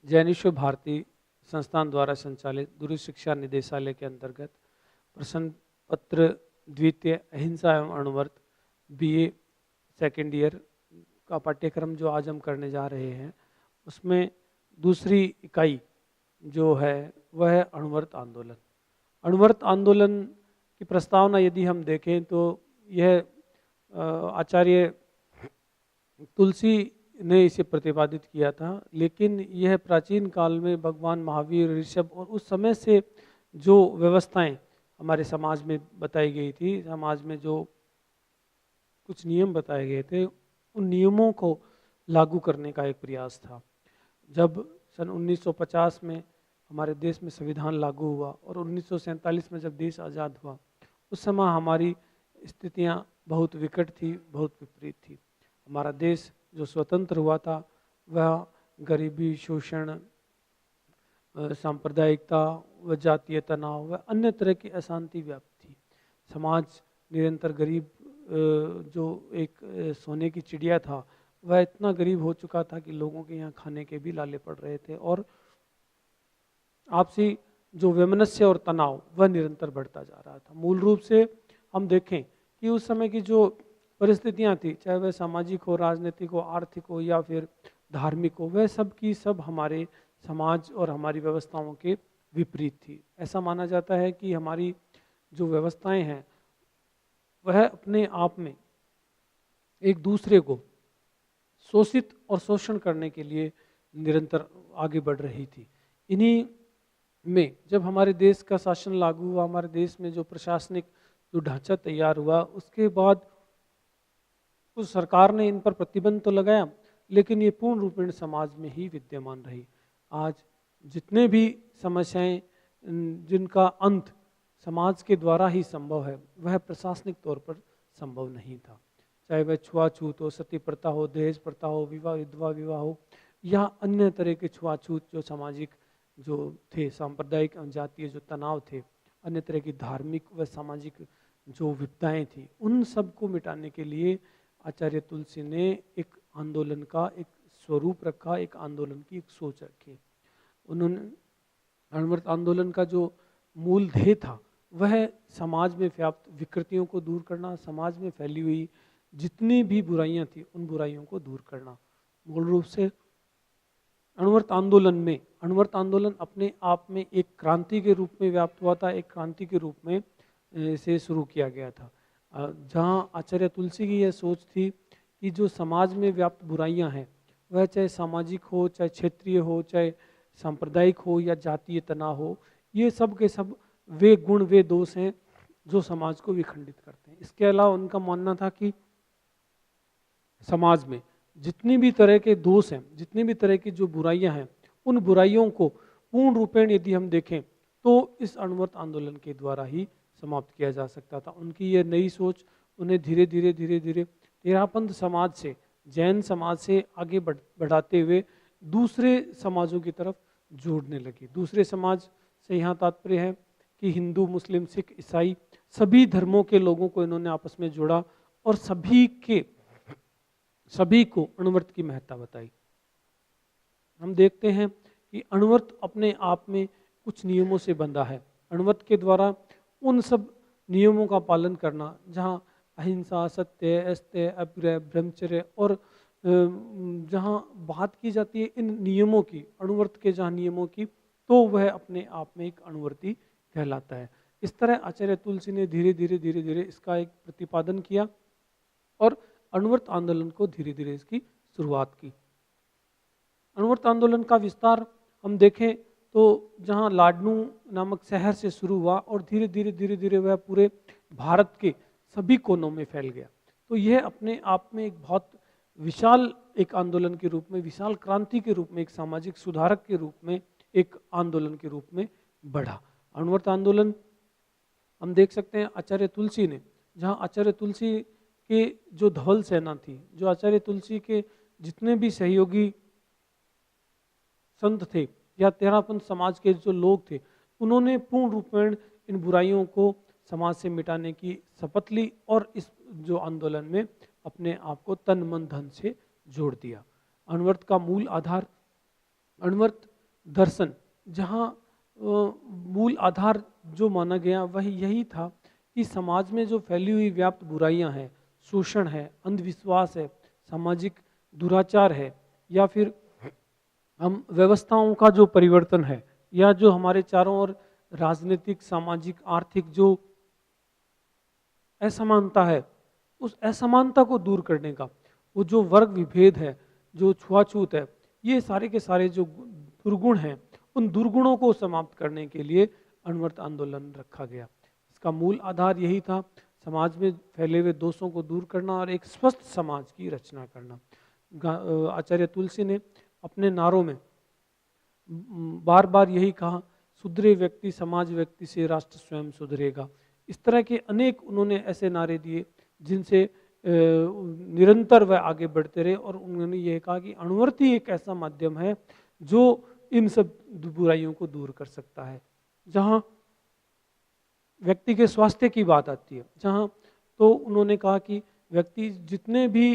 जैनिश्व भारती संस्थान द्वारा संचालित दूर शिक्षा निदेशालय के अंतर्गत प्रश्न पत्र द्वितीय अहिंसा एवं अणुव्रत बीए सेकेंड ईयर का पाठ्यक्रम जो आज हम करने जा रहे हैं, उसमें दूसरी इकाई जो है वह है अणुव्रत आंदोलन। अणुव्रत आंदोलन की प्रस्तावना यदि हम देखें तो यह आचार्य तुलसी ने इसे प्रतिपादित किया था, लेकिन यह प्राचीन काल में भगवान महावीर, ऋषभ और उस समय से जो व्यवस्थाएं हमारे समाज में बताई गई थी, समाज में जो कुछ नियम बताए गए थे, उन नियमों को लागू करने का एक प्रयास था। जब सन 1950 में हमारे देश में संविधान लागू हुआ और 1947 में जब देश आज़ाद हुआ, उस समय हमारी स्थितियां बहुत विकट थी, बहुत विपरीत थी। हमारा देश जो स्वतंत्र हुआ था वह गरीबी, शोषण, सांप्रदायिकता व जातीय तनाव व अन्य तरह की अशांति व्याप्त थी। समाज निरंतर गरीब, जो एक सोने की चिड़िया था, वह इतना गरीब हो चुका था कि लोगों के यहाँ खाने के भी लाले पड़ रहे थे और आपसी जो वैमनस्य और तनाव वह निरंतर बढ़ता जा रहा था। मूल रूप से हम देखें कि उस समय की जो परिस्थितियां थी, चाहे वह सामाजिक हो, राजनीतिक हो, आर्थिक हो या फिर धार्मिक हो, वह सब की सब हमारे समाज और हमारी व्यवस्थाओं के विपरीत थी। ऐसा माना जाता है कि हमारी जो व्यवस्थाएं हैं वह अपने आप में एक दूसरे को शोषित और शोषण करने के लिए निरंतर आगे बढ़ रही थी। इन्हीं में जब हमारे देश का शासन लागू हुआ, हमारे देश में जो प्रशासनिक जो ढांचा तैयार हुआ, उसके बाद उस सरकार ने इन पर प्रतिबंध तो लगाया, लेकिन ये पूर्ण रूपेण समाज में ही विद्यमान रही। आज जितने भी समस्याएं जिनका अंत समाज के द्वारा ही संभव है, वह प्रशासनिक तौर पर संभव नहीं था। चाहे वह छुआछूत हो, सती प्रथा हो, दहेज प्रथा हो, विवाह विधवा विवाह हो या अन्य तरह के छुआछूत जो सामाजिक जो थे, सांप्रदायिक जातीय जो तनाव थे, अन्य तरह की धार्मिक व सामाजिक जो विपदाएं थी, उन सब को मिटाने के लिए आचार्य तुलसी ने एक आंदोलन का एक स्वरूप रखा, एक आंदोलन की एक सोच रखी। उन्होंने अणुव्रत आंदोलन का जो मूल ध्येय था वह समाज में व्याप्त विकृतियों को दूर करना, समाज में फैली हुई जितनी भी बुराइयां थी उन बुराइयों को दूर करना। मूल रूप से अणुव्रत आंदोलन अपने आप में एक क्रांति के रूप में व्याप्त हुआ था, एक क्रांति के रूप में से शुरू किया गया था। जहाँ आचार्य तुलसी की यह सोच थी कि जो समाज में व्याप्त बुराइयां हैं, वह चाहे सामाजिक हो, चाहे क्षेत्रीय हो, चाहे सांप्रदायिक हो या जातीय तनाव हो, ये सब के सब वे गुण, वे दोष हैं जो समाज को विखंडित करते हैं। इसके अलावा उनका मानना था कि समाज में जितनी भी तरह के दोष हैं, जितनी भी तरह की जो बुराइयां हैं, उन बुराइयों को पूर्ण रूपेण यदि हम देखें तो इस अणुव्रत आंदोलन के द्वारा ही समाप्त किया जा सकता था। उनकी यह नई सोच उन्हें धीरे धीरे तेरापंथ समाज से, जैन समाज से आगे बढ़ाते हुए दूसरे समाजों की तरफ जोड़ने लगी। दूसरे समाज से यहाँ तात्पर्य है कि हिंदू, मुस्लिम, सिख, ईसाई सभी धर्मों के लोगों को इन्होंने आपस में जोड़ा और सभी को अणुव्रत की महत्ता बताई। हम देखते हैं कि अणुव्रत अपने आप में कुछ नियमों से बंधा है। अणुव्रत के द्वारा उन सब नियमों का पालन करना जहाँ अहिंसा, सत्य, अस्त्य, अप्रिय, ब्रह्मचर्य और जहाँ बात की जाती है इन नियमों की, अणुव्रत के जहाँ नियमों की, तो वह अपने आप में एक अणुव्रती कहलाता है। इस तरह आचार्य तुलसी ने धीरे धीरे इसका एक प्रतिपादन किया और अणुव्रत आंदोलन को धीरे धीरे इसकी शुरुआत की। अणुव्रत आंदोलन का विस्तार हम देखें तो जहाँ लाडनू नामक शहर से शुरू हुआ और धीरे धीरे वह पूरे भारत के सभी कोनों में फैल गया। तो यह अपने आप में एक बहुत विशाल एक आंदोलन के रूप में, विशाल क्रांति के रूप में, एक सामाजिक सुधारक के रूप में, एक आंदोलन के रूप में बढ़ा। अणुव्रत आंदोलन हम देख सकते हैं आचार्य तुलसी ने, जहाँ आचार्य तुलसी के जो धवल सेना थी, जो आचार्य तुलसी के जितने भी सहयोगी संत थे या तेरापंथ समाज के जो लोग थे, उन्होंने पूर्ण रूपेण इन बुराइयों को समाज से मिटाने की शपथ ली और इस जो आंदोलन में अपने आप को तन मन धन से जोड़ दिया। अणुव्रत का मूल आधार, अणुव्रत दर्शन, जहाँ मूल आधार जो माना गया वह यही था कि समाज में जो फैली हुई व्याप्त बुराइयां हैं, शोषण है, अंधविश्वास है, सामाजिक दुराचार है, या फिर हम व्यवस्थाओं का जो परिवर्तन है, या जो हमारे चारों ओर राजनीतिक, सामाजिक, आर्थिक जो असमानता है, उस असमानता को दूर करने का, वो जो वर्ग विभेद है, जो छुआछूत है, ये सारे के सारे जो दुर्गुण हैं, उन दुर्गुणों को समाप्त करने के लिए अणुव्रत आंदोलन रखा गया। इसका मूल आधार यही था, समाज में फैले हुए दोषों को दूर करना और एक स्वस्थ समाज की रचना करना। आचार्य तुलसी ने अपने नारों में बार बार यही कहा, सुधरे व्यक्ति समाज व्यक्ति से राष्ट्र स्वयं सुधरेगा। इस तरह के अनेक उन्होंने ऐसे नारे दिए जिनसे निरंतर वह आगे बढ़ते रहे, और उन्होंने ये कहा कि अणुव्रत ही एक ऐसा माध्यम है जो इन सब बुराइयों को दूर कर सकता है। जहाँ व्यक्ति के स्वास्थ्य की बात आती है, जहाँ तो उन्होंने कहा कि व्यक्ति जितने भी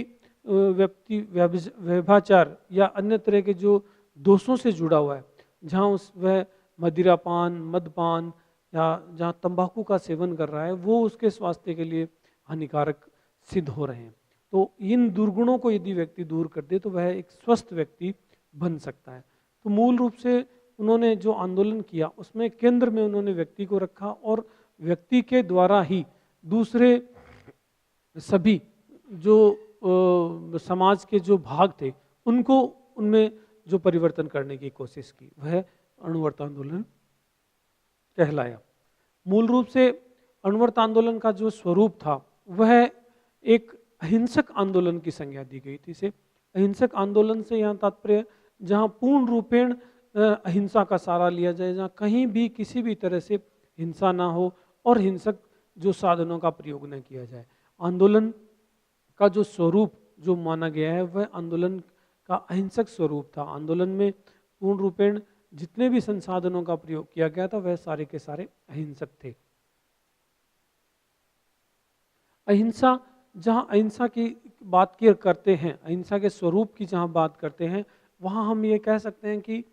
व्यक्ति व्यभिचार या अन्य तरह के जो दोषों से जुड़ा हुआ है, जहाँ उस वह मदिरापान, मदपान या जहाँ तंबाकू का सेवन कर रहा है, वो उसके स्वास्थ्य के लिए हानिकारक सिद्ध हो रहे हैं। तो इन दुर्गुणों को यदि व्यक्ति दूर कर दे तो वह एक स्वस्थ व्यक्ति बन सकता है। तो मूल रूप से उन्होंने जो आंदोलन किया उसमें केंद्र में उन्होंने व्यक्ति को रखा, और व्यक्ति के द्वारा ही दूसरे सभी जो समाज के जो भाग थे उनको उनमें जो परिवर्तन करने की कोशिश की, वह अणुव्रत आंदोलन कहलाया। मूल रूप से अणुव्रत आंदोलन का जो स्वरूप था वह एक अहिंसक आंदोलन की संज्ञा दी गई थी। इसे अहिंसक आंदोलन से यहाँ तात्पर्य जहाँ पूर्ण रूपेण अहिंसा का सहारा लिया जाए, जहाँ कहीं भी किसी भी तरह से हिंसा ना हो और हिंसक जो साधनों का प्रयोग न किया जाए। आंदोलन का जो स्वरूप जो माना गया है वह आंदोलन का अहिंसक स्वरूप था। आंदोलन में पूर्ण रूपेण जितने भी संसाधनों का प्रयोग किया गया था वह सारे के सारे अहिंसक थे। अहिंसा, जहाँ अहिंसा की बात की करते हैं, अहिंसा के स्वरूप की जहाँ बात करते हैं, वहाँ हम ये कह सकते हैं कि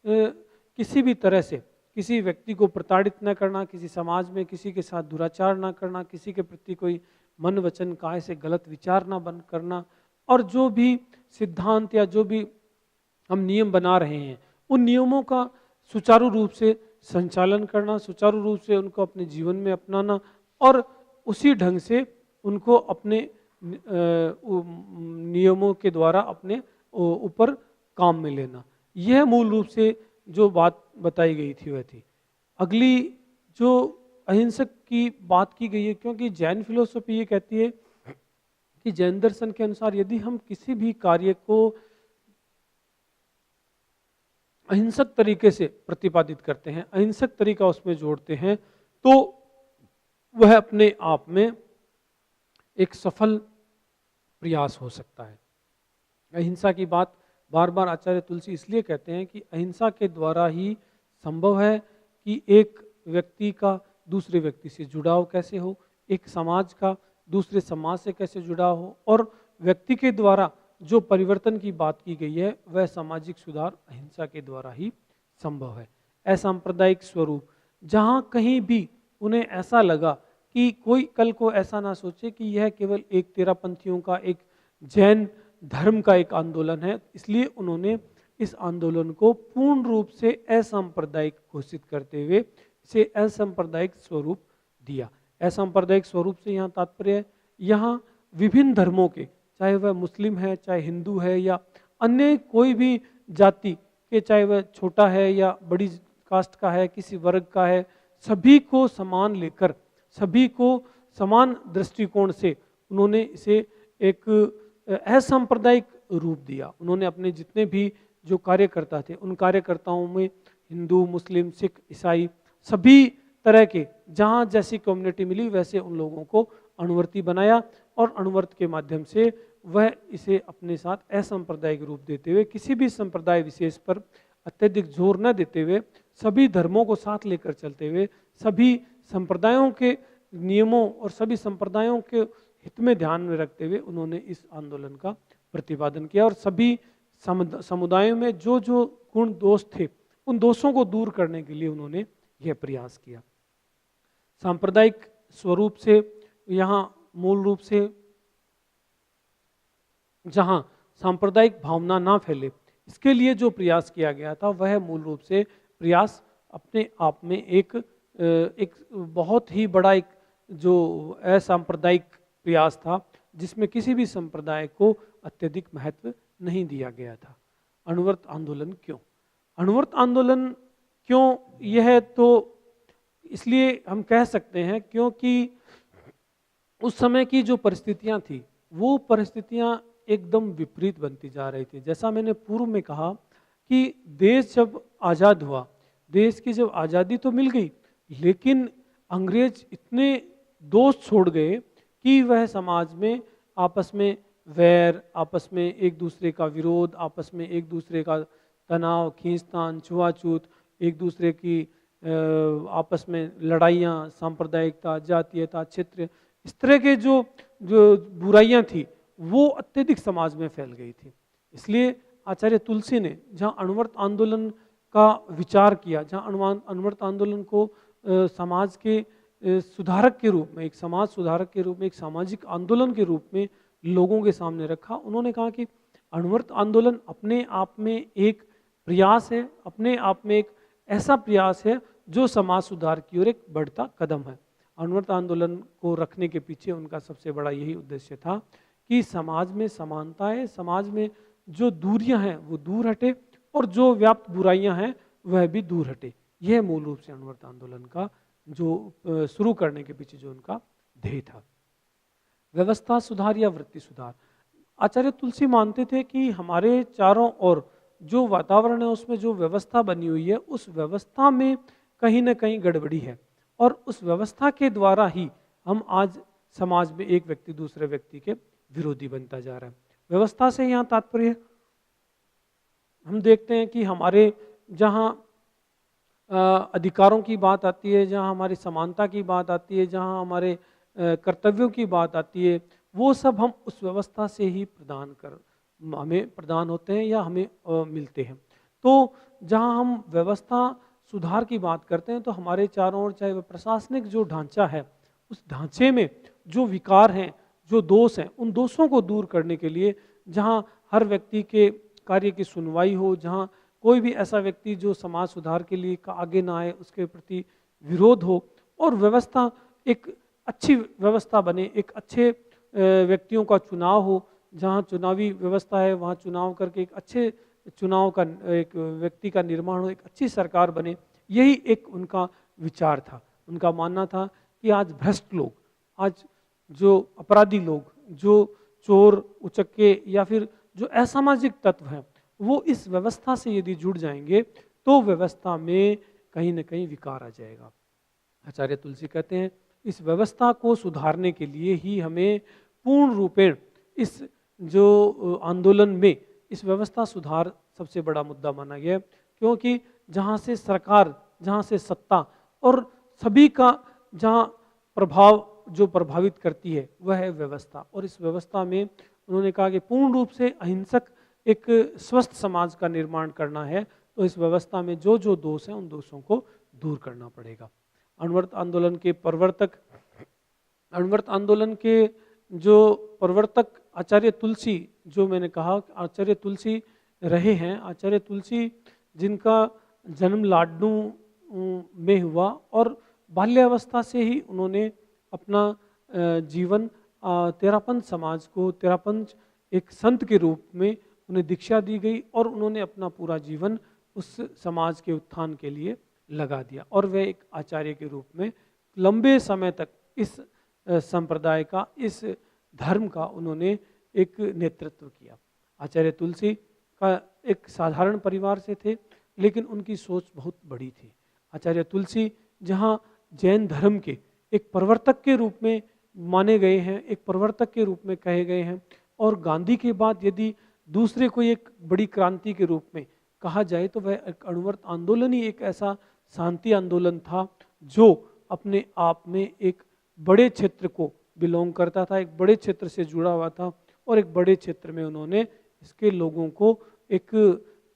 किसी भी तरह से किसी व्यक्ति को प्रताड़ित न करना, किसी समाज में किसी के साथ दुराचार न करना, किसी के प्रति कोई मन वचन काय से गलत विचार ना बन करना, और जो भी सिद्धांत या जो भी हम नियम बना रहे हैं उन नियमों का सुचारू रूप से संचालन करना, सुचारू रूप से उनको अपने जीवन में अपनाना, और उसी ढंग से उनको अपने नियमों के द्वारा अपने ऊपर काम में लेना। यह मूल रूप से जो बात बताई गई थी वह थी। अगली जो अहिंसक की बात की गई है, क्योंकि जैन फिलोसफी ये कहती है कि जैन दर्शन के अनुसार यदि हम किसी भी कार्य को अहिंसक तरीके से प्रतिपादित करते हैं, अहिंसक तरीका उसमें जोड़ते हैं, तो वह अपने आप में एक सफल प्रयास हो सकता है। अहिंसा की बात बार बार आचार्य तुलसी इसलिए कहते हैं कि अहिंसा के द्वारा ही संभव है कि एक व्यक्ति का दूसरे व्यक्ति से जुड़ाव कैसे हो, एक समाज का दूसरे समाज से कैसे जुड़ाव हो, और व्यक्ति के द्वारा जो परिवर्तन की बात की गई है वह सामाजिक सुधार अहिंसा के द्वारा ही संभव है। असांप्रदायिक स्वरूप, जहाँ कहीं भी उन्हें ऐसा लगा कि कोई कल को ऐसा ना सोचे कि यह केवल एक तेरापंथियों का, एक जैन धर्म का एक आंदोलन है, इसलिए उन्होंने इस आंदोलन को पूर्ण रूप से असांप्रदायिक घोषित करते हुए इसे असांप्रदायिक स्वरूप दिया। असांप्रदायिक स्वरूप से यहाँ तात्पर्य, यहाँ विभिन्न धर्मों के, चाहे वह मुस्लिम है, चाहे हिंदू है, या अन्य कोई भी जाति के, चाहे वह छोटा है या बड़ी कास्ट का है, किसी वर्ग का है, सभी को समान लेकर, सभी को समान दृष्टिकोण से उन्होंने इसे एक असांप्रदायिक रूप दिया। उन्होंने अपने जितने भी जो कार्यकर्ता थे उन कार्यकर्ताओं में हिंदू, मुस्लिम, सिख, ईसाई, सभी तरह के जहाँ जैसी कम्युनिटी मिली वैसे उन लोगों को अणुव्रती बनाया, और अणुव्रत के माध्यम से वह इसे अपने साथ असांप्रदायिक रूप देते हुए, किसी भी संप्रदाय विशेष पर अत्यधिक जोर न देते हुए, सभी धर्मों को साथ लेकर चलते हुए, सभी संप्रदायों के नियमों और सभी संप्रदायों के हित में ध्यान में रखते हुए उन्होंने इस आंदोलन का प्रतिपादन किया, और सभी समुदायों में जो जो गुण दोष थे उन दोषों को दूर करने के लिए उन्होंने यह प्रयास किया। सांप्रदायिक स्वरूप से यहाँ मूल रूप से जहाँ सांप्रदायिक भावना ना फैले, इसके लिए जो प्रयास किया गया था वह मूल रूप से प्रयास अपने आप में एक बहुत ही बड़ा एक जो असांप्रदायिक प्रयास था, जिसमें किसी भी संप्रदाय को अत्यधिक महत्व नहीं दिया गया था। अणुव्रत आंदोलन क्यों? अणुव्रत आंदोलन क्यों? यह तो इसलिए हम कह सकते हैं क्योंकि उस समय की जो परिस्थितियां थी वो परिस्थितियां एकदम विपरीत बनती जा रही थी। जैसा मैंने पूर्व में कहा कि देश जब आज़ाद हुआ, देश की जब आज़ादी तो मिल गई, लेकिन अंग्रेज इतने दोष छोड़ गए कि वह समाज में आपस में वैर, आपस में एक दूसरे का विरोध, आपस में एक दूसरे का तनाव, खींचतान, छुआछूत, एक दूसरे की आपस में लड़ाइयाँ, सांप्रदायिकता, जातीयता, क्षेत्र, इस तरह के जो जो बुराइयां थी वो अत्यधिक समाज में फैल गई थी। इसलिए आचार्य तुलसी ने जहाँ अणुव्रत आंदोलन का विचार किया, जहाँ अणुव्रत आंदोलन को समाज के सुधारक के रूप में, एक समाज सुधारक के रूप में, एक सामाजिक आंदोलन के रूप में लोगों के सामने रखा, उन्होंने कहा कि अणुव्रत आंदोलन अपने आप में एक प्रयास है, अपने आप में एक ऐसा प्रयास है जो समाज सुधार की ओर एक बढ़ता कदम है। अणुव्रत आंदोलन को रखने के पीछे उनका सबसे बड़ा यही उद्देश्य था कि समाज में समानता है, समाज में जो दूरियां हैं वो दूर हटे और जो व्याप्त बुराइयां हैं वह भी दूर हटे। यह मूल रूप से अणुव्रत आंदोलन का जो शुरू करने के पीछे जो उनका ध्येय था। व्यवस्था सुधार या वृत्ति सुधार, आचार्य तुलसी मानते थे कि हमारे चारों ओर जो वातावरण है उसमें जो व्यवस्था बनी हुई है उस व्यवस्था में कहीं ना कहीं गड़बड़ी है और उस व्यवस्था के द्वारा ही हम आज समाज में एक व्यक्ति दूसरे व्यक्ति के विरोधी बनता जा रहा है। व्यवस्था से यहाँ तात्पर्य हम देखते हैं कि हमारे जहाँ अधिकारों की बात आती है, जहाँ हमारी समानता की बात आती है, जहाँ हमारे कर्तव्यों की बात आती है, वो सब हम उस व्यवस्था से ही हमें प्रदान होते हैं या हमें मिलते हैं। तो जहाँ हम व्यवस्था सुधार की बात करते हैं तो हमारे चारों ओर चाहे वह प्रशासनिक जो ढांचा है उस ढांचे में जो विकार हैं, जो दोष हैं, उन दोषों को दूर करने के लिए जहाँ हर व्यक्ति के कार्य की सुनवाई हो, जहाँ कोई भी ऐसा व्यक्ति जो समाज सुधार के लिए आगे ना आए उसके प्रति विरोध हो और व्यवस्था एक अच्छी व्यवस्था बने, एक अच्छे व्यक्तियों का चुनाव हो, जहाँ चुनावी व्यवस्था है वहाँ चुनाव करके एक अच्छे चुनाव का एक व्यक्ति का निर्माण हो, एक अच्छी सरकार बने। यही एक उनका विचार था। उनका मानना था कि आज भ्रष्ट लोग, आज जो अपराधी लोग, जो चोर उचक्के या फिर जो असामाजिक तत्व हैं वो इस व्यवस्था से यदि जुड़ जाएंगे तो व्यवस्था में कहीं ना कहीं विकार आ जाएगा। आचार्य तुलसी कहते हैं इस व्यवस्था को सुधारने के लिए ही हमें पूर्ण रूपेण इस जो आंदोलन में इस व्यवस्था सुधार सबसे बड़ा मुद्दा माना गया, क्योंकि जहाँ से सरकार, जहाँ से सत्ता और सभी का जहाँ प्रभाव जो प्रभावित करती है वह है व्यवस्था। और इस व्यवस्था में उन्होंने कहा कि पूर्ण रूप से अहिंसक एक स्वस्थ समाज का निर्माण करना है तो इस व्यवस्था में जो जो दोष हैं उन दोषों को दूर करना पड़ेगा। अणुव्रत आंदोलन के प्रवर्तक, अणुव्रत आंदोलन के जो प्रवर्तक आचार्य तुलसी, जो मैंने कहा आचार्य तुलसी रहे हैं, आचार्य तुलसी जिनका जन्म लाडनू में हुआ और बाल्यावस्था से ही उन्होंने अपना जीवन तेरापंथ समाज को, तेरापंथ एक संत के रूप में उन्हें दीक्षा दी गई और उन्होंने अपना पूरा जीवन उस समाज के उत्थान के लिए लगा दिया और वे एक आचार्य के रूप में लंबे समय तक इस संप्रदाय का, इस धर्म का उन्होंने एक नेतृत्व किया। आचार्य तुलसी का एक साधारण परिवार से थे लेकिन उनकी सोच बहुत बड़ी थी। आचार्य तुलसी जहाँ जैन धर्म के एक प्रवर्तक के रूप में माने गए हैं, एक प्रवर्तक के रूप में कहे गए हैं और गांधी के बाद यदि दूसरे कोई एक बड़ी क्रांति के रूप में कहा जाए तो वह एक अणुव्रत आंदोलन ही एक ऐसा शांति आंदोलन था जो अपने आप में एक बड़े क्षेत्र को बिलोंग करता था, एक बड़े क्षेत्र से जुड़ा हुआ था और एक बड़े क्षेत्र में उन्होंने इसके लोगों को एक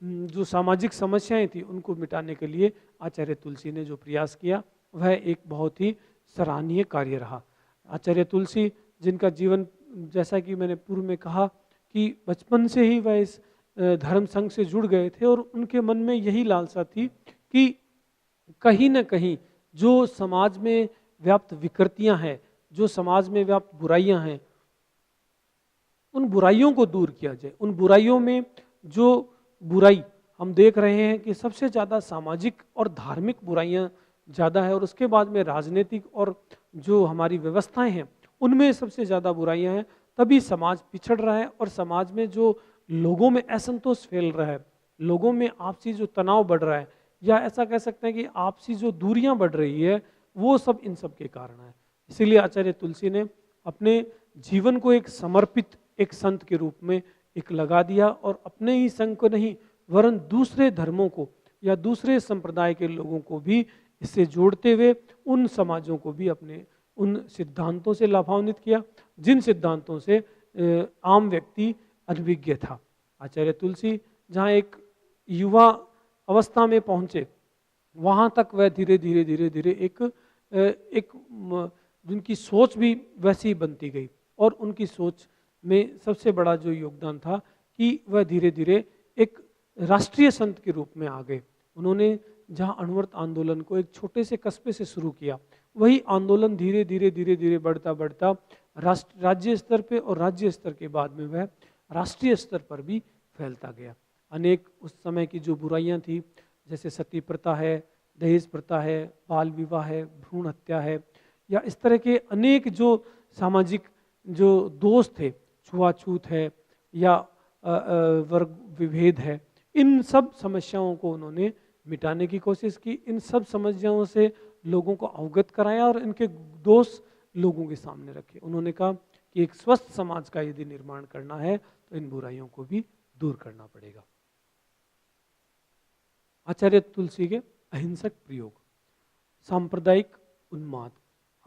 जो सामाजिक समस्याएं थी उनको मिटाने के लिए आचार्य तुलसी ने जो प्रयास किया वह एक बहुत ही सराहनीय कार्य रहा। आचार्य तुलसी जिनका जीवन, जैसा कि मैंने पूर्व में कहा कि बचपन से ही वह इस धर्म संघ से जुड़ गए थे और उनके मन में यही लालसा थी कि कहीं न कहीं जो समाज में व्याप्त विकृतियां हैं, जो समाज में व्याप्त बुराइयां हैं, उन बुराइयों को दूर किया जाए। उन बुराइयों में जो बुराई हम देख रहे हैं कि सबसे ज़्यादा सामाजिक और धार्मिक बुराइयां ज़्यादा है और उसके बाद में राजनीतिक और जो हमारी व्यवस्थाएं हैं उनमें सबसे ज़्यादा बुराइयां हैं। तभी समाज पिछड़ रहा है और समाज में जो लोगों में असंतोष फैल रहा है, लोगों में आपसी जो तनाव बढ़ रहा है, या ऐसा कह सकते हैं कि आपसी जो दूरियां बढ़ रही है, वो सब इन सब के कारण है। इसीलिए आचार्य तुलसी ने अपने जीवन को एक समर्पित एक संत के रूप में एक लगा दिया और अपने ही संघ को नहीं वरन दूसरे धर्मों को या दूसरे संप्रदाय के लोगों को भी इससे जोड़ते हुए उन समाजों को भी अपने उन सिद्धांतों से लाभान्वित किया जिन सिद्धांतों से आम व्यक्ति अनभिज्ञ था। आचार्य तुलसी जहाँ एक युवा अवस्था में पहुँचे, वहाँ तक वह धीरे धीरे धीरे धीरे एक जिनकी सोच भी वैसी ही बनती गई और उनकी सोच में सबसे बड़ा जो योगदान था कि वह धीरे धीरे एक राष्ट्रीय संत के रूप में आ गए। उन्होंने जहाँ अणुव्रत आंदोलन को एक छोटे से कस्बे से शुरू किया, वही आंदोलन धीरे धीरे धीरे धीरे बढ़ता बढ़ता राज्य स्तर पे और राज्य स्तर के बाद में वह राष्ट्रीय स्तर पर भी फैलता गया। अनेक उस समय की जो बुराइयां थी, जैसे सती प्रथा है, दहेज प्रथा है, बाल विवाह है, भ्रूण हत्या है, या इस तरह के अनेक जो सामाजिक जो दोष थे, छुआछूत है या वर्ग विभेद है, इन सब समस्याओं को उन्होंने मिटाने की कोशिश की। इन सब समस्याओं से लोगों को अवगत कराया और इनके दोष लोगों के सामने रखे। उन्होंने कहा कि एक स्वस्थ समाज का यदि निर्माण करना है तो इन बुराइयों को भी दूर करना पड़ेगा। आचार्य तुलसी के अहिंसक प्रयोग, सांप्रदायिक उन्माद।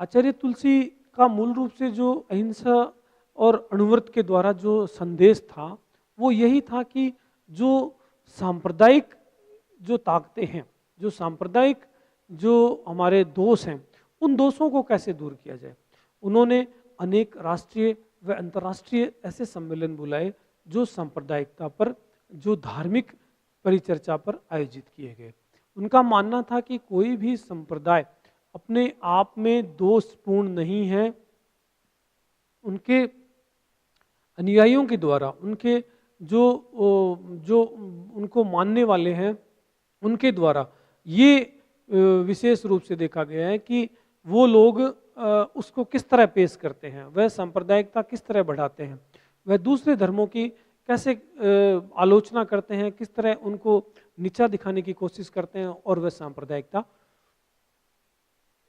आचार्य तुलसी का मूल रूप से जो अहिंसा और अणुव्रत के द्वारा जो संदेश था वो यही था कि जो सांप्रदायिक जो ताकतें हैं, जो सांप्रदायिक जो हमारे दोष हैं, उन दोषों को कैसे दूर किया जाए। उन्होंने अनेक राष्ट्रीय व अंतर्राष्ट्रीय ऐसे सम्मेलन बुलाए जो सांप्रदायिकता पर, जो धार्मिक परिचर्चा पर आयोजित किए गए। उनका मानना था कि कोई भी संप्रदाय अपने आप में दोषपूर्ण नहीं है, उनके अनुयायियों के द्वारा, उनके जो उनको मानने वाले हैं उनके द्वारा ये विशेष रूप से देखा गया है कि वो लोग उसको किस तरह पेश करते हैं, वह सांप्रदायिकता किस तरह बढ़ाते हैं, वह दूसरे धर्मों की कैसे आलोचना करते हैं, किस तरह उनको नीचा दिखाने की कोशिश करते हैं और वह सांप्रदायिकता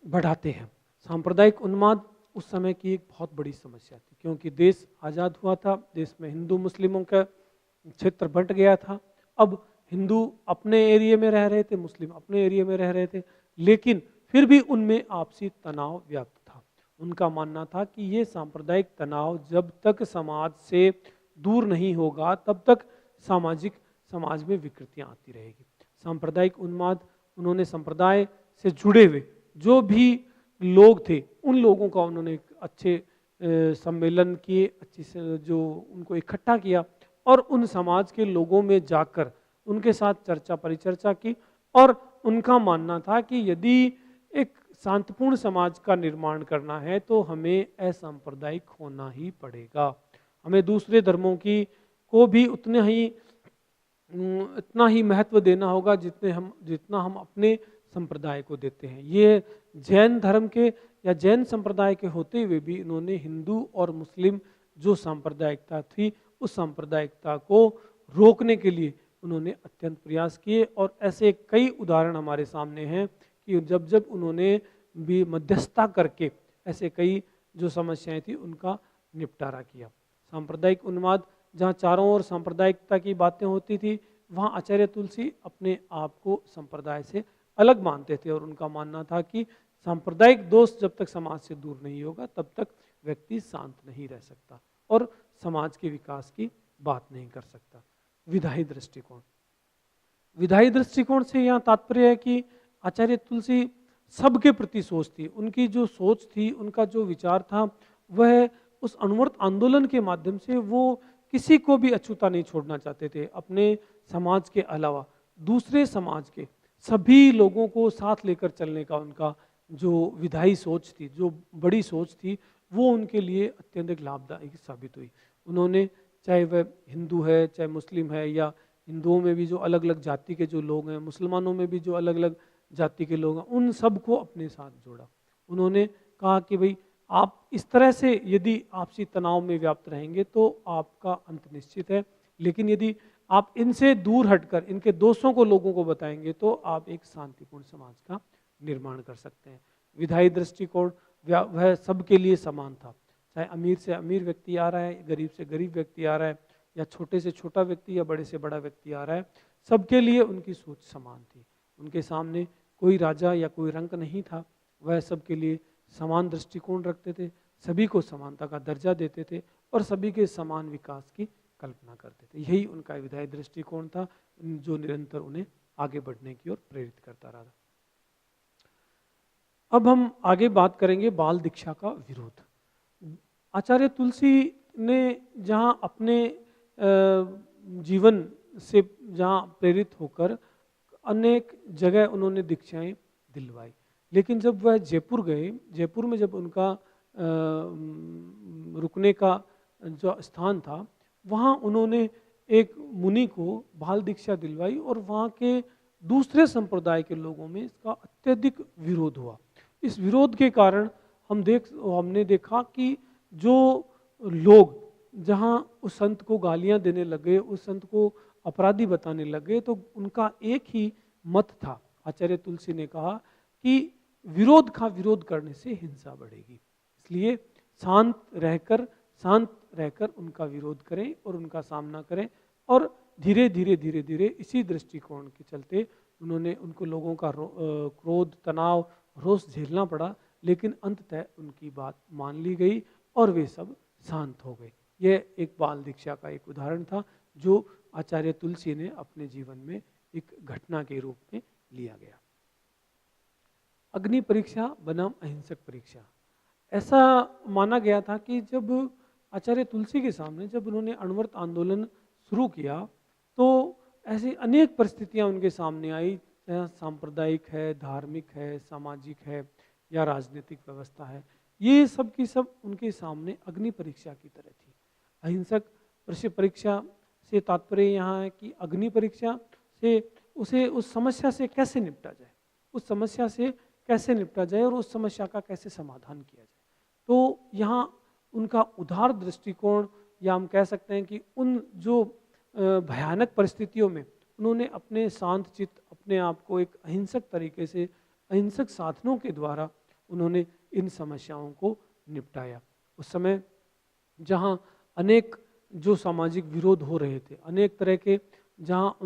बढ़ाते हैं। सांप्रदायिक उन्माद उस समय की एक बहुत बड़ी समस्या थी, क्योंकि देश आज़ाद हुआ था, देश में हिंदू मुस्लिमों का क्षेत्र बंट गया था। अब हिंदू अपने एरिया में रह रहे थे, मुस्लिम अपने एरिया में रह रहे थे, लेकिन फिर भी उनमें आपसी तनाव व्याप्त था। उनका मानना था कि ये सांप्रदायिक तनाव जब तक समाज से दूर नहीं होगा तब तक समाज में विकृतियां आती रहेगी। सांप्रदायिक उन्माद, उन्होंने संप्रदाय से जुड़े हुए जो भी लोग थे उन लोगों का उन्होंने एक अच्छे सम्मेलन किए, अच्छी से जो उनको इकट्ठा किया और उन समाज के लोगों में जाकर उनके साथ चर्चा परिचर्चा की। और उनका मानना था कि यदि एक शांतिपूर्ण समाज का निर्माण करना है तो हमें असंप्रदायिक होना ही पड़ेगा, हमें दूसरे धर्मों की को भी इतना ही महत्व देना होगा जितना हम अपने संप्रदाय को देते हैं। ये जैन धर्म के या जैन संप्रदाय के होते हुए भी इन्होंने हिंदू और मुस्लिम जो सांप्रदायिकता थी उस सांप्रदायिकता को रोकने के लिए उन्होंने अत्यंत प्रयास किए। और ऐसे कई उदाहरण हमारे सामने हैं कि जब जब उन्होंने भी मध्यस्थता करके ऐसे कई जो समस्याएं थी उनका निपटारा किया। सांप्रदायिक उन्माद, जहाँ चारों ओर सांप्रदायिकता की बातें होती थी, वहाँ आचार्य तुलसी अपने आप को संप्रदाय से अलग मानते थे और उनका मानना था कि सांप्रदायिक दोष जब तक समाज से दूर नहीं होगा तब तक व्यक्ति शांत नहीं रह सकता और समाज के विकास की बात नहीं कर सकता। विधायी दृष्टिकोण, विधायी दृष्टिकोण से यहाँ तात्पर्य है कि आचार्य तुलसी सबके प्रति सोच थी, उनकी जो सोच थी, उनका जो विचार था, वह उस अणुव्रत आंदोलन के माध्यम से वो किसी को भी अछूता नहीं छोड़ना चाहते थे। अपने समाज के अलावा दूसरे समाज के सभी लोगों को साथ लेकर चलने का उनका जो विधायी सोच थी, जो बड़ी सोच थी, वो उनके लिए अत्यधिक लाभदायक साबित हुई। उन्होंने, चाहे वह हिंदू है, चाहे मुस्लिम है, या हिंदुओं में भी जो अलग अलग जाति के जो लोग हैं, मुसलमानों में भी जो अलग अलग जाति के लोग हैं, उन सबको अपने साथ जोड़ा। उन्होंने कहा कि भाई आप इस तरह से यदि आपसी तनाव में व्याप्त रहेंगे तो आपका अंत निश्चित है, लेकिन यदि आप इनसे दूर हटकर इनके दोषों को लोगों को बताएंगे तो आप एक शांतिपूर्ण समाज का निर्माण कर सकते हैं। विधायी दृष्टिकोण वह सबके लिए समान था, चाहे अमीर से अमीर व्यक्ति आ रहा है, गरीब से गरीब व्यक्ति आ रहा है, या छोटे से छोटा व्यक्ति या बड़े से बड़ा व्यक्ति आ रहा है, सबके लिए उनकी सोच समान थी। उनके सामने कोई राजा या कोई रंक नहीं था, वह सबके लिए समान दृष्टिकोण रखते थे, सभी को समानता का दर्जा देते थे और सभी के समान विकास की कल्पना करते थे। यही उनका विधायी दृष्टिकोण था जो निरंतर उन्हें आगे बढ़ने की ओर प्रेरित करता रहा। अब हम आगे बात करेंगे बाल दीक्षा का विरोध। आचार्य तुलसी ने जहाँ अपने जीवन से जहाँ प्रेरित होकर अनेक जगह उन्होंने दीक्षाएं दिलवाई, लेकिन जब वह जयपुर गए, जयपुर में जब उनका रुकने का जो स्थान था, वहाँ उन्होंने एक मुनि को बाल दीक्षा दिलवाई और वहाँ के दूसरे संप्रदाय के लोगों में इसका अत्यधिक विरोध हुआ। इस विरोध के कारण हमने देखा कि जो लोग जहाँ उस संत को गालियाँ देने लगे, उस संत को अपराधी बताने लगे, तो उनका एक ही मत था। आचार्य तुलसी ने कहा कि विरोध का विरोध करने से हिंसा बढ़ेगी, इसलिए शांत रहकर उनका विरोध करें और उनका सामना करें। और धीरे धीरे इसी दृष्टिकोण के चलते उनको लोगों का क्रोध, तनाव, रोष झेलना पड़ा, लेकिन अंततः उनकी बात मान ली गई और वे सब शांत हो गए। यह एक बाल दीक्षा का एक उदाहरण था जो आचार्य तुलसी ने अपने जीवन में एक घटना के रूप में लिया गया। अग्नि परीक्षा बनाम अहिंसक परीक्षा। ऐसा माना गया था कि जब आचार्य तुलसी के सामने जब उन्होंने अणुव्रत आंदोलन शुरू किया तो ऐसी अनेक परिस्थितियां उनके सामने आई, चाहे सांप्रदायिक है, धार्मिक है, सामाजिक है या राजनीतिक व्यवस्था है। ये सब की सब उनके सामने अग्नि परीक्षा की तरह थी। अहिंसक परीक्षा से तात्पर्य यहाँ है कि अग्नि परीक्षा से उसे उस समस्या से कैसे निपटा जाए, उस समस्या से कैसे निपटा जाए और उस समस्या का कैसे समाधान किया जाए। तो यहाँ उनका उदार दृष्टिकोण, या हम कह सकते हैं कि उन जो भयानक परिस्थितियों में उन्होंने अपने शांत चित्त, अपने आप को एक अहिंसक तरीके से, अहिंसक साधनों के द्वारा उन्होंने इन समस्याओं को निपटाया। उस समय जहाँ अनेक जो सामाजिक विरोध हो रहे थे, अनेक तरह के, जहाँ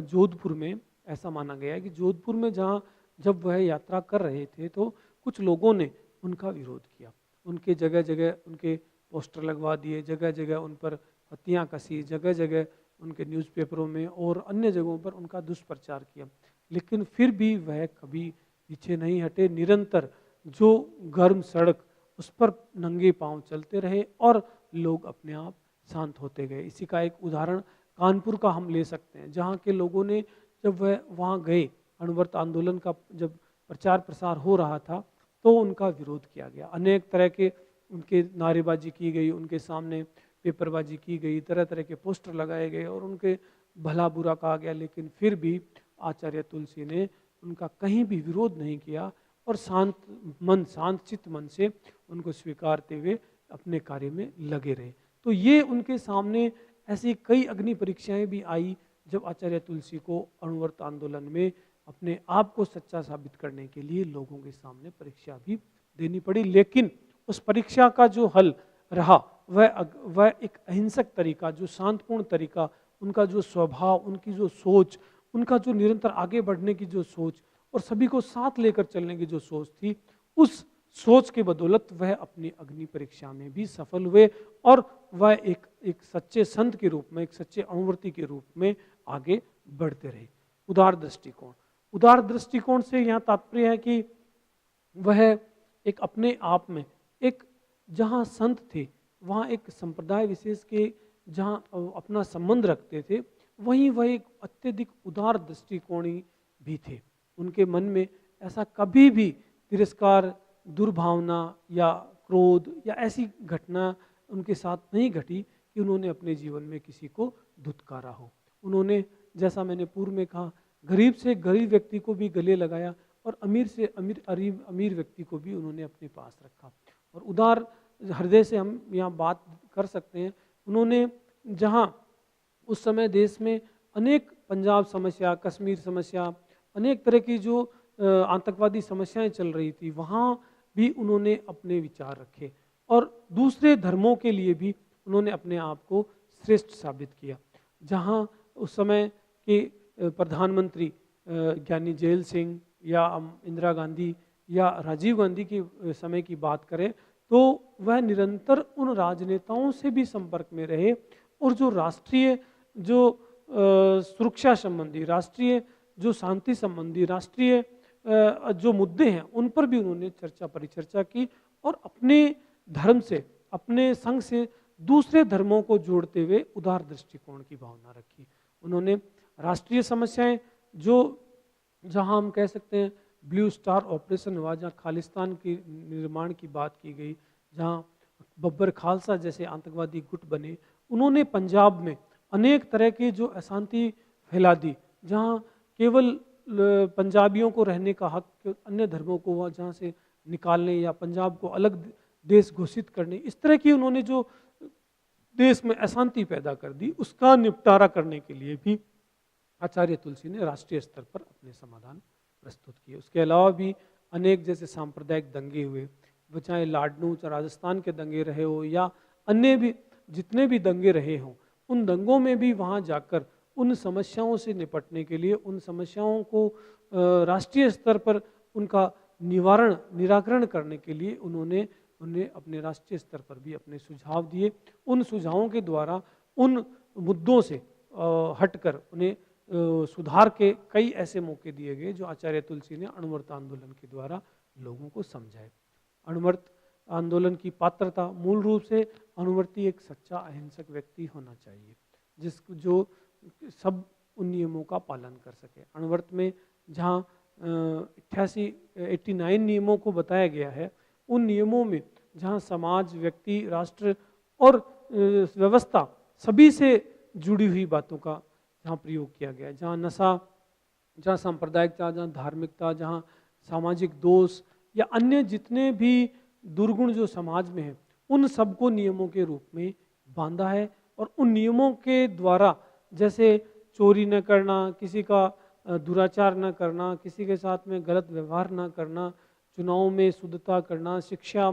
जोधपुर में ऐसा माना गया है कि जोधपुर में जब वह यात्रा कर रहे थे तो कुछ लोगों ने उनका विरोध किया, उनके जगह जगह उनके पोस्टर लगवा दिए, जगह जगह उन पर पत्तियाँ कसी, जगह जगह उनके न्यूज़पेपरों में और अन्य जगहों पर उनका दुष्प्रचार किया, लेकिन फिर भी वह कभी पीछे नहीं हटे। निरंतर जो गर्म सड़क उस पर नंगे पांव चलते रहे और लोग अपने आप शांत होते गए। इसी का एक उदाहरण कानपुर का हम ले सकते हैं, जहाँ के लोगों ने जब वह वहाँ गए, अणुव्रत आंदोलन का जब प्रचार प्रसार हो रहा था तो उनका विरोध किया गया, अनेक तरह के उनके नारेबाजी की गई, उनके सामने पेपरबाजी की गई, तरह तरह के पोस्टर लगाए गए और उनके भला बुरा कहा गया, लेकिन फिर भी आचार्य तुलसी ने उनका कहीं भी विरोध नहीं किया और शांत चित्त मन से उनको स्वीकारते हुए अपने कार्य में लगे रहे। तो ये उनके सामने ऐसी कई अग्नि परीक्षाएं भी आई जब आचार्य तुलसी को अणुव्रत आंदोलन में अपने आप को सच्चा साबित करने के लिए लोगों के सामने परीक्षा भी देनी पड़ी, लेकिन उस परीक्षा का जो हल रहा वह एक अहिंसक तरीका, जो शांतपूर्ण तरीका, उनका जो स्वभाव, उनकी जो सोच, उनका जो निरंतर आगे बढ़ने की जो सोच और सभी को साथ लेकर चलने की जो सोच थी, उस सोच के बदौलत वह अपनी अग्नि परीक्षा में भी सफल हुए और वह एक सच्चे संत के रूप में, एक सच्चे अणुव्रती के रूप में आगे बढ़ते रहे। उदार दृष्टिकोण, उदार दृष्टिकोण से यहाँ तात्पर्य है कि वह एक अपने आप में एक, जहाँ संत थे वहाँ एक संप्रदाय विशेष के जहाँ अपना संबंध रखते थे, वहीं वह एक अत्यधिक उदार दृष्टिकोणी भी थे। उनके मन में ऐसा कभी भी तिरस्कार, दुर्भावना या क्रोध या ऐसी घटना उनके साथ नहीं घटी कि उन्होंने अपने जीवन में किसी को धुतकारा हो। उन्होंने, जैसा मैंने पूर्व में कहा, गरीब से गरीब व्यक्ति को भी गले लगाया और अमीर से अमीर व्यक्ति को भी उन्होंने अपने पास रखा। और उदार हृदय से हम यहाँ बात कर सकते हैं। उन्होंने जहाँ उस समय देश में अनेक पंजाब समस्या, कश्मीर समस्या, अनेक तरह की जो आतंकवादी समस्याएं चल रही थी, वहाँ भी उन्होंने अपने विचार रखे और दूसरे धर्मों के लिए भी उन्होंने अपने आप को श्रेष्ठ साबित किया। जहाँ उस समय के प्रधानमंत्री ज्ञानी जेल सिंह या इंदिरा गांधी या राजीव गांधी के समय की बात करें तो वह निरंतर उन राजनेताओं से भी संपर्क में रहे और जो राष्ट्रीय जो सुरक्षा संबंधी, राष्ट्रीय जो शांति संबंधी, राष्ट्रीय जो मुद्दे हैं उन पर भी उन्होंने चर्चा परिचर्चा की और अपने धर्म से, अपने संघ से दूसरे धर्मों को जोड़ते हुए उदार दृष्टिकोण की भावना रखी। उन्होंने राष्ट्रीय समस्याएं जो, जहां हम कह सकते हैं ब्लू स्टार ऑपरेशन हुआ, जहां खालिस्तान के निर्माण की बात की गई, जहां बब्बर खालसा जैसे आतंकवादी गुट बने, उन्होंने पंजाब में अनेक तरह की जो अशांति फैला दी, जहां केवल पंजाबियों को रहने का हक, अन्य धर्मों को वह जहाँ से निकालने या पंजाब को अलग देश घोषित करने, इस तरह की उन्होंने जो देश में अशांति पैदा कर दी, उसका निपटारा करने के लिए भी आचार्य तुलसी ने राष्ट्रीय स्तर पर अपने समाधान प्रस्तुत किए। उसके अलावा भी अनेक जैसे सांप्रदायिक दंगे हुए, वो चाहे लाडनू, चाहे राजस्थान के दंगे रहे हो या अन्य भी जितने भी दंगे रहे हों, उन दंगों में भी वहाँ जाकर उन समस्याओं से निपटने के लिए, उन समस्याओं को राष्ट्रीय स्तर पर उनका निराकरण करने के लिए उन्हें अपने राष्ट्रीय स्तर पर भी अपने सुझाव दिए। उन सुझावों के द्वारा उन मुद्दों से हटकर उन्हें सुधार के कई ऐसे मौके दिए गए जो आचार्य तुलसी ने अणुव्रत आंदोलन के द्वारा लोगों को समझाए। अणुव्रत आंदोलन की पात्रता मूल रूप से अणुवर्ती एक सच्चा अहिंसक व्यक्ति होना चाहिए, जो सब उन नियमों का पालन कर सके। अणुव्रत में जहाँ 89 नियमों को बताया गया है, उन नियमों में जहाँ समाज, व्यक्ति, राष्ट्र और व्यवस्था सभी से जुड़ी हुई बातों का जहाँ प्रयोग किया गया है, जहाँ नशा, जहाँ सांप्रदायिकता, जहाँ धार्मिकता, जहाँ सामाजिक दोष या अन्य जितने भी दुर्गुण जो समाज में है, उन सबको नियमों के रूप में बांधा है। और उन नियमों के द्वारा जैसे चोरी न करना, किसी का दुराचार न करना, किसी के साथ में गलत व्यवहार न करना, चुनाव में शुद्धता करना, शिक्षा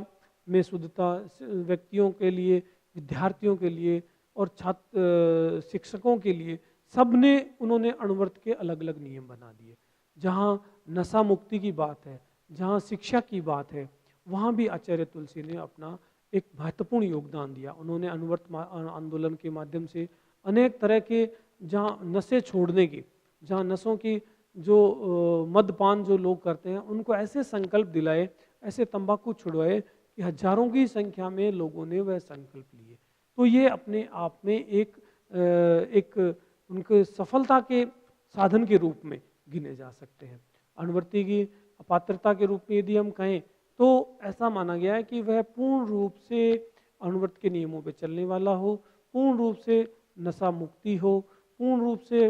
में शुद्धता, व्यक्तियों के लिए, विद्यार्थियों के लिए और छात्र शिक्षकों के लिए, सब ने उन्होंने अणुव्रत के अलग अलग नियम बना दिए। जहाँ नशा मुक्ति की बात है, जहाँ शिक्षा की बात है, वहाँ भी आचार्य तुलसी ने अपना एक महत्वपूर्ण योगदान दिया। उन्होंने अणुव्रत आंदोलन के माध्यम से अनेक तरह के, जहाँ नशे छोड़ने की, जहाँ नशों की जो मदपान जो लोग करते हैं उनको ऐसे संकल्प दिलाए, ऐसे तंबाकू छुड़वाए कि हजारों की संख्या में लोगों ने वह संकल्प लिए। तो ये अपने आप में एक उनके सफलता के साधन के रूप में गिने जा सकते हैं। अणुवर्ती की अपात्रता के रूप में यदि हम कहें तो ऐसा माना गया है कि वह पूर्ण रूप से अणुव्रत के नियमों पर चलने वाला हो, पूर्ण रूप से नशा मुक्ति हो, पूर्ण रूप से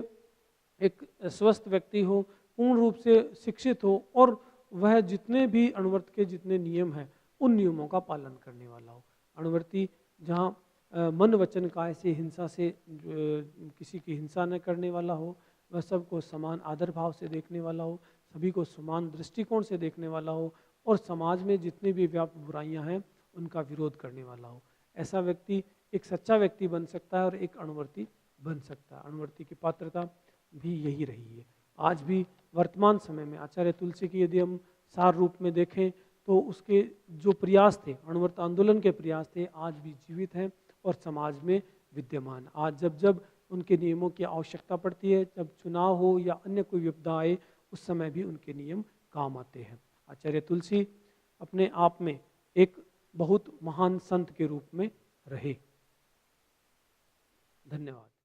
एक स्वस्थ व्यक्ति हो, पूर्ण रूप से शिक्षित हो और वह जितने भी अणुव्रत के जितने नियम हैं उन नियमों का पालन करने वाला हो। अणुव्रती जहाँ मन वचन काय से हिंसा से किसी की हिंसा न करने वाला हो, वह सबको समान आदर भाव से देखने वाला हो, सभी को समान दृष्टिकोण से देखने वाला हो और समाज में जितनी भी व्याप्त बुराइयां हैं उनका विरोध करने वाला हो। ऐसा व्यक्ति एक सच्चा व्यक्ति बन सकता है और एक अणुवर्ती बन सकता है। अणुवर्ती की पात्रता भी यही रही है। आज भी वर्तमान समय में आचार्य तुलसी की यदि हम सार रूप में देखें तो उसके जो प्रयास थे, अणुव्रत आंदोलन के प्रयास थे, आज भी जीवित हैं और समाज में विद्यमान। आज जब जब उनके नियमों की आवश्यकता पड़ती है। जब चुनाव हो या अन्य कोई विपदा आए, उस समय भी उनके नियम काम आते हैं। आचार्य तुलसी अपने आप में एक बहुत महान संत के रूप में रहे। धन्यवाद।